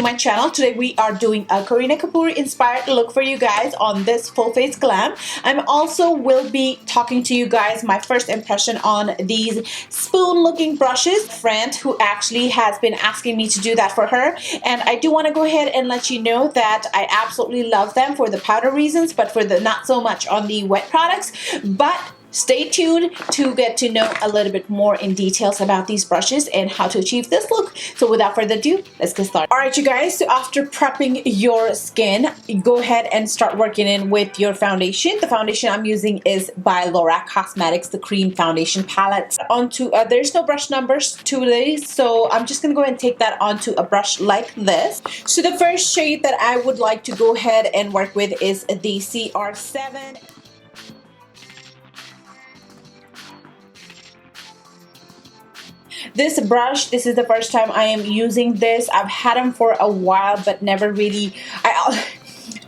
to my channel. Today we are doing a Karina Kapoor inspired look for you guys on this full face glam. I'm also will be talking to you guys my first impression on these spoon looking brushes. A friend who actually has been asking me to do that for her, and I do want to go ahead and let you know that I absolutely love them for the powder reasons, but for the not so much on the wet products. But stay tuned to get to know a little bit more in details about these brushes and how to achieve this look. So without further ado, let's get started. Alright you guys, so after prepping your skin, go ahead and start working in with your foundation. The foundation I'm using is by Lorac Cosmetics, the cream foundation palette. There's no brush numbers today, so I'm just going to go ahead and take that onto a brush like this. So the first shade that I would like to go ahead and work with is the CR7. This brush, this is the first time I am using this. I've had them for a while, but never really,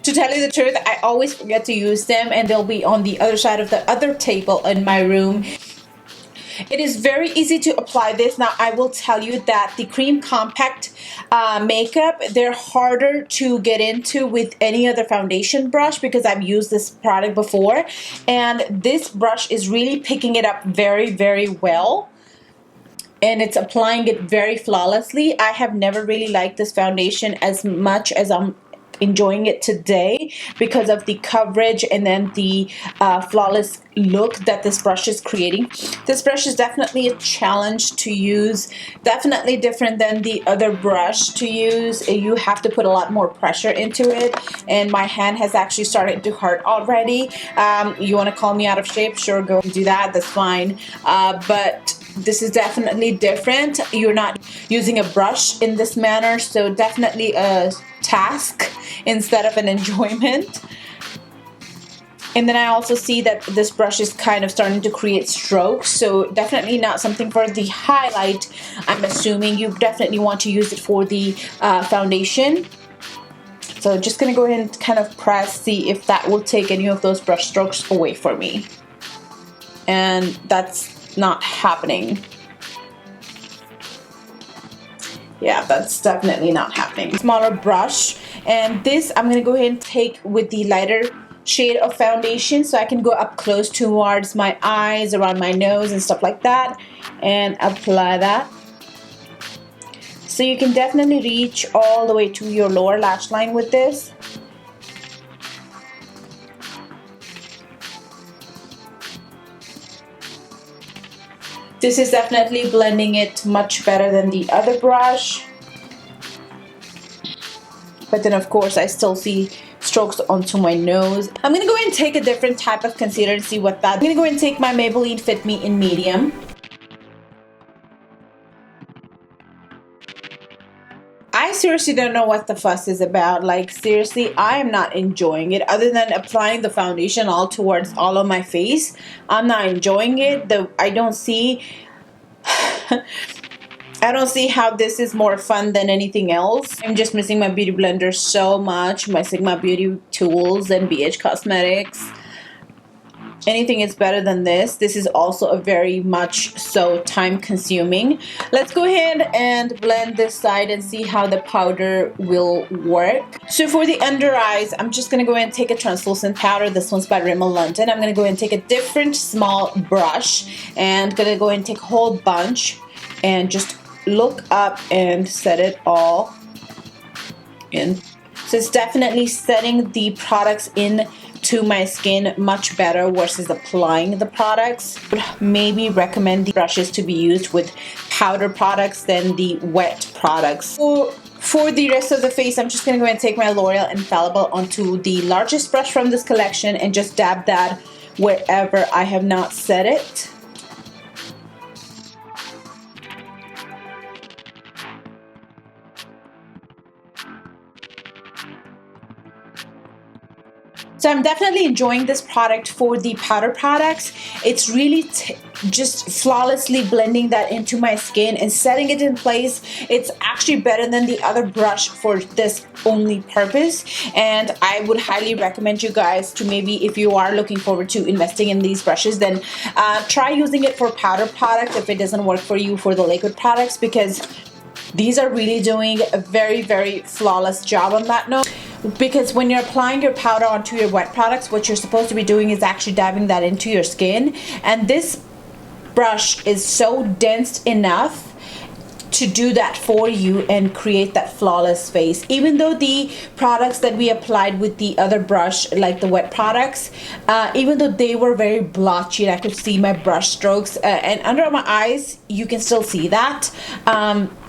to tell you the truth, I always forget to use them, and they'll be on the other side of the other table in my room. It is very easy to apply this. Now I will tell you that the cream compact makeup, they're harder to get into with any other foundation brush because I've used this product before, and this brush is really picking it up very, very well. And it's applying it very flawlessly. I have never really liked this foundation as much as I'm enjoying it today because of the coverage and then the flawless look that this brush is creating. This brush is definitely a challenge to use, definitely different than the other brush to use. You have to put a lot more pressure into it, and my hand has actually started to hurt already. You want to call me out of shape? Sure, go do that, that's fine. But this is definitely different. You're not using a brush in this manner, so definitely a task instead of an enjoyment. And then I also see that this brush is kind of starting to create strokes, so definitely not something for the highlight. I'm assuming you definitely want to use it for the foundation. So just gonna go ahead and kind of press, see if that will take any of those brush strokes away for me. And that's not happening. Yeah, that's definitely not happening. Smaller brush, and this I'm gonna go ahead and take with the lighter shade of foundation so I can go up close towards my eyes, around my nose and stuff like that, and apply that. So you can definitely reach all the way to your lower lash line with this. This is definitely blending it much better than the other brush. But then of course I still see strokes onto my nose. I'm going to go ahead and take a different type of concealer and see what that. I'm going to go ahead and take my Maybelline Fit Me in medium. I seriously don't know what the fuss is about. Like seriously, I am not enjoying it. Other than applying the foundation all towards all of my face, I'm not enjoying it. I don't see how this is more fun than anything else. I'm just missing my beauty blender so much. My Sigma Beauty tools and BH Cosmetics. Anything is better than this. This is also a very much so time consuming. Let's go ahead and blend this side and see how the powder will work. So for the under eyes, I'm just gonna go ahead and take a translucent powder. This one's by Rimmel London. I'm gonna go ahead and take a different small brush and gonna go ahead and take a whole bunch and just look up and set it all in. So it's definitely setting the products in to my skin much better versus applying the products. Maybe recommend the brushes to be used with powder products than the wet products. For the rest of the face, I'm just going to go ahead and take my L'Oreal Infallible onto the largest brush from this collection and just dab that wherever I have not set it. So I'm definitely enjoying this product for the powder products. It's really just flawlessly blending that into my skin and setting it in place. It's actually better than the other brush for this only purpose, and I would highly recommend you guys to, maybe if you are looking forward to investing in these brushes, then try using it for powder products if it doesn't work for you for the liquid products, because These are really doing a very, very flawless job on that note. Because when you're applying your powder onto your wet products, what you're supposed to be doing is actually dabbing that into your skin. And this brush is so dense enough to do that for you and create that flawless face. Even though the products that we applied with the other brush, like the wet products, even though they were very blotchy, I could see my brush strokes, and under my eyes you can still see that.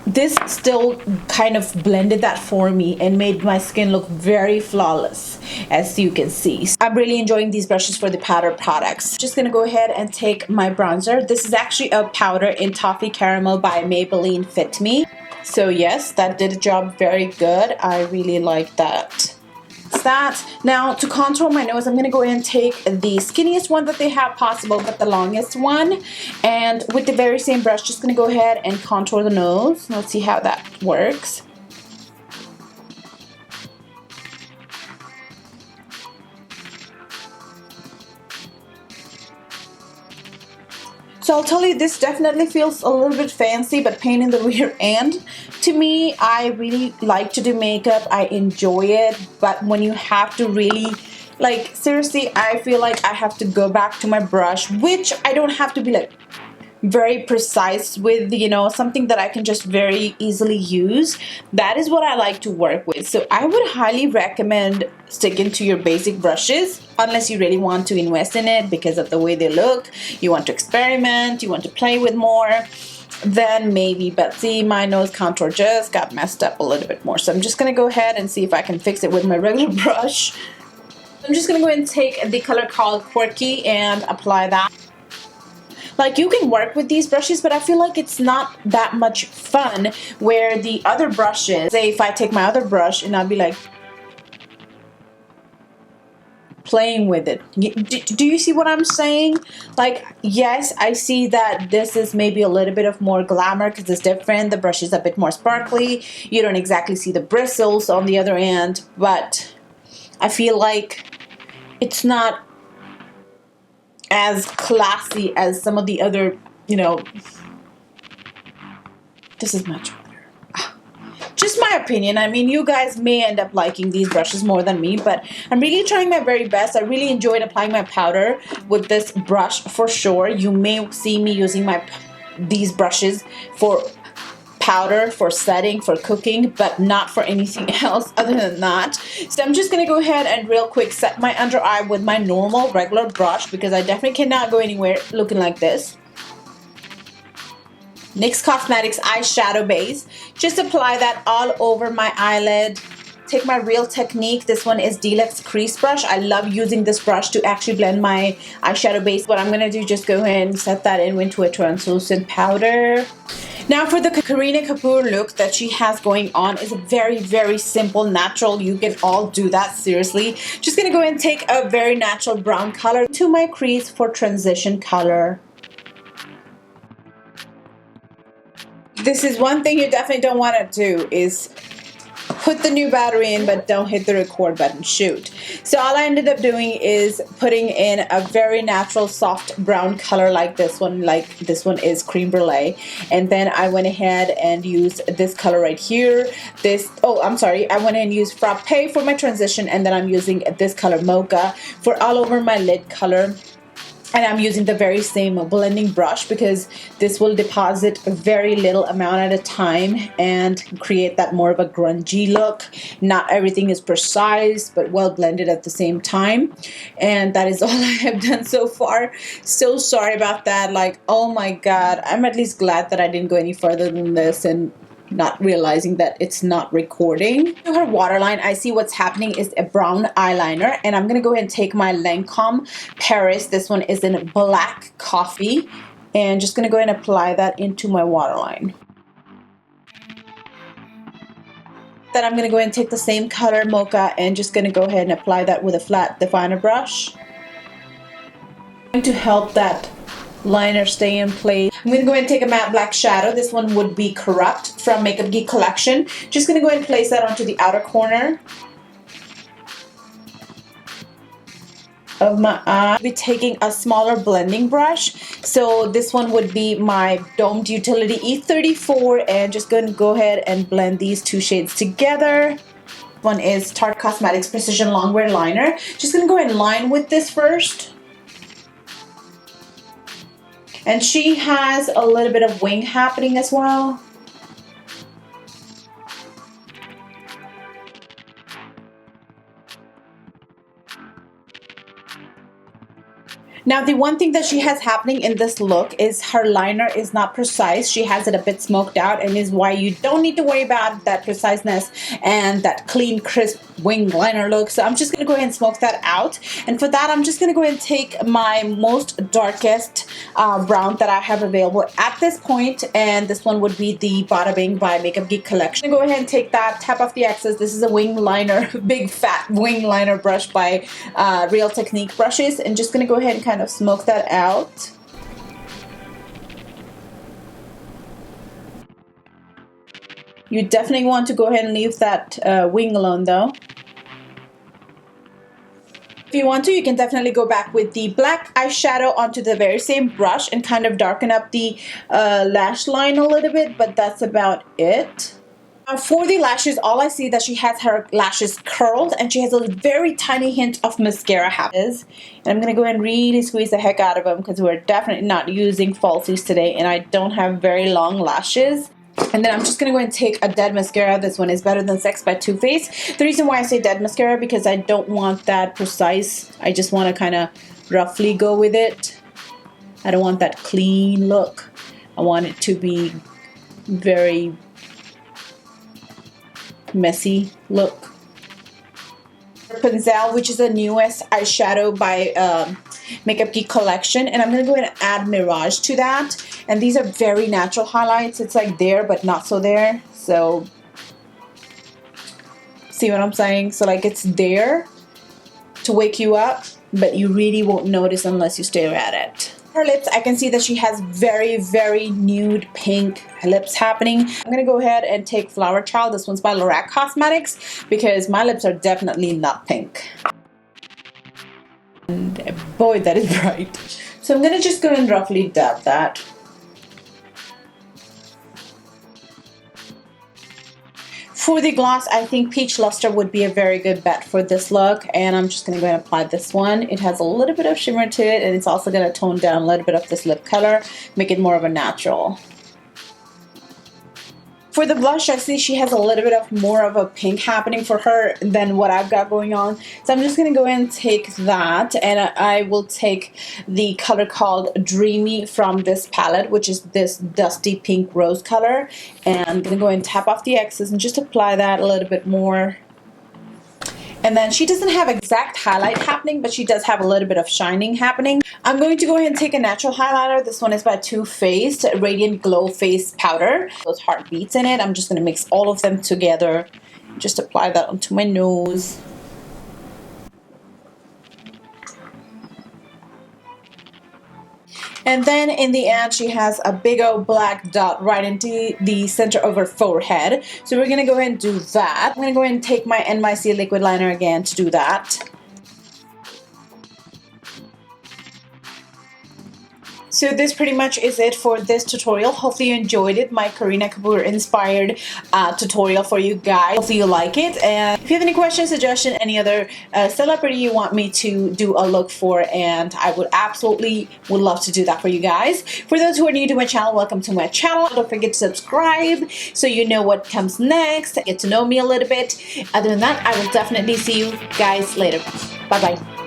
This still kind of blended that for me and made my skin look very flawless, as you can see. I'm really enjoying these brushes for the powder products. Just gonna go ahead and take my bronzer. This is actually a powder in Toffee Caramel by Maybelline Fit Me. So yes, that did a job very good. I really like that. That. Now to contour my nose, I'm gonna go ahead and take the skinniest one that they have possible, but the longest one, and with the very same brush, just gonna go ahead and contour the nose. Let's see how that works. So I'll tell you, this definitely feels a little bit fancy, but pain in the rear end. To me, I really like to do makeup. I enjoy it, but when you have to really, like, seriously, I feel like I have to go back to my brush, which I don't have to be like very precise with, you know, something that I can just very easily use. That is what I like to work with. So I would highly recommend sticking to your basic brushes, unless you really want to invest in it because of the way they look. You want to experiment, you want to play with more, then maybe. But see, my nose contour just got messed up a little bit more. So I'm just gonna go ahead and see if I can fix it with my regular brush. I'm just gonna go ahead and take the color called Quirky and apply that. Like, you can work with these brushes, but I feel like it's not that much fun where the other brushes, say if I take my other brush and I'll be like playing with it. Do you see what I'm saying? Like, yes, I see that this is maybe a little bit of more glamour because it's different. The brush is a bit more sparkly. You don't exactly see the bristles on the other end, but I feel like it's not as classy as some of the other, you know. This is much better. Just my opinion. I mean, you guys may end up liking these brushes more than me, but I'm really trying my very best. I really enjoyed applying my powder with this brush for sure. You may see me using these brushes for powder, for setting, for cooking, but not for anything else other than that. So I'm just gonna go ahead and real quick set my under eye with my normal regular brush, because I definitely cannot go anywhere looking like this. NYX Cosmetics Eyeshadow Base. Just apply that all over my eyelid. Take my Real Technique. This one is Deluxe Crease Brush. I love using this brush to actually blend my eyeshadow base. What I'm gonna do, just go ahead and set that in into a translucent powder. Now for the Karina Kapoor look that she has going on is a very, very simple, natural. You can all do that, seriously. Just gonna go ahead and take a very natural brown color to my crease for transition color. This is one thing you definitely don't want to do, is put the new battery in but don't hit the record button. Shoot. So all I ended up doing is putting in a very natural soft brown color like this one. Like this one is Cream Brulee, and then I went ahead and used this color right here. I went and used Frappe for my transition, and then I'm using this color Mocha for all over my lid color. And I'm using the very same blending brush because this will deposit a very little amount at a time and create that more of a grungy look. Not everything is precise, but well blended at the same time. And that is all I have done so far. So sorry about that. Like, oh my God. I'm at least glad that I didn't go any further than this and not realizing that it's not recording. To her waterline, I see what's happening is a brown eyeliner, and I'm going to go ahead and take my Lancome Paris. This one is in Black Coffee, and just going to go ahead and apply that into my waterline. Then I'm going to go ahead and take the same color Mocha and just going to go ahead and apply that with a flat definer brush. To help that liner stay in place, I'm going to go ahead and take a matte black shadow. This one would be Corrupt from Makeup Geek Collection. Just going to go ahead and place that onto the outer corner of my eye. I'll be taking a smaller blending brush. So this one would be my Domed Utility E34, and just going to go ahead and blend these two shades together. One is Tarte Cosmetics Precision Longwear Liner. Just going to go ahead and line with this first. And she has a little bit of wing happening as well. Now, the one thing that she has happening in this look is her liner is not precise. She has it a bit smoked out, and is why you don't need to worry about that preciseness and that clean, crisp wing liner look. So I'm just going to go ahead and smoke that out. And for that, I'm just going to go ahead and take my most darkest brown that I have available at this point. And this one would be the Bada Bing by Makeup Geek Collection. Go ahead and take that, tap off the excess. This is a wing liner, big fat wing liner brush by Real Technique brushes. And just going to go ahead and kind of smoke that out. You definitely want to go ahead and leave that wing alone though. If you want to, you can definitely go back with the black eyeshadow onto the very same brush and kind of darken up the lash line a little bit, but that's about it. For the lashes, all I see that she has her lashes curled, and she has a very tiny hint of mascara happening. And I'm going to go ahead and really squeeze the heck out of them because we're definitely not using falsies today, and I don't have very long lashes. And then I'm just going to go ahead and take a dead mascara. This one is Better Than Sex by Too Faced. The reason why I say dead mascara because I don't want that precise. I just want to kind of roughly go with it. I don't want that clean look. I want it to be very messy look. Rapunzel, which is the newest eyeshadow by Makeup Geek Collection, and I'm going to go ahead and add Mirage to that. And these are very natural highlights. It's like there but not so there. So see what I'm saying? So like it's there to wake you up, but you really won't notice unless you stare at it. Her lips, I can see that she has very, very nude pink lips happening. I'm going to go ahead and take Flower Child. This one's by Lorac Cosmetics because my lips are definitely not pink. And boy, that is bright. So I'm going to just go and roughly dab that. For the gloss, I think Peach Luster would be a very good bet for this look, and I'm just going to go ahead and apply this one. It has a little bit of shimmer to it, and it's also going to tone down a little bit of this lip color, make it more of a natural. For the blush, I see she has a little bit of more of a pink happening for her than what I've got going on. So I'm just going to go ahead and take that, and I will take the color called Dreamy from this palette, which is this dusty pink rose color. And I'm going to go ahead and tap off the excess and just apply that a little bit more. And then she doesn't have exact highlight happening, but she does have a little bit of shining happening. I'm going to go ahead and take a natural highlighter. This one is by Too Faced Radiant Glow Face Powder. Those heartbeats in it. I'm just going to mix all of them together. Just apply that onto my nose. And then in the end, she has a big old black dot right into the center of her forehead. So we're going to go ahead and do that. I'm going to go ahead and take my NYC liquid liner again to do that. So this pretty much is it for this tutorial. Hopefully you enjoyed it. My Karina Kapoor inspired tutorial for you guys. Hopefully you like it. And if you have any questions, suggestion, any other celebrity you want me to do a look for, and I would absolutely would love to do that for you guys. For those who are new to my channel, welcome to my channel. Don't forget to subscribe so you know what comes next. Get to know me a little bit. Other than that, I will definitely see you guys later. Bye-bye.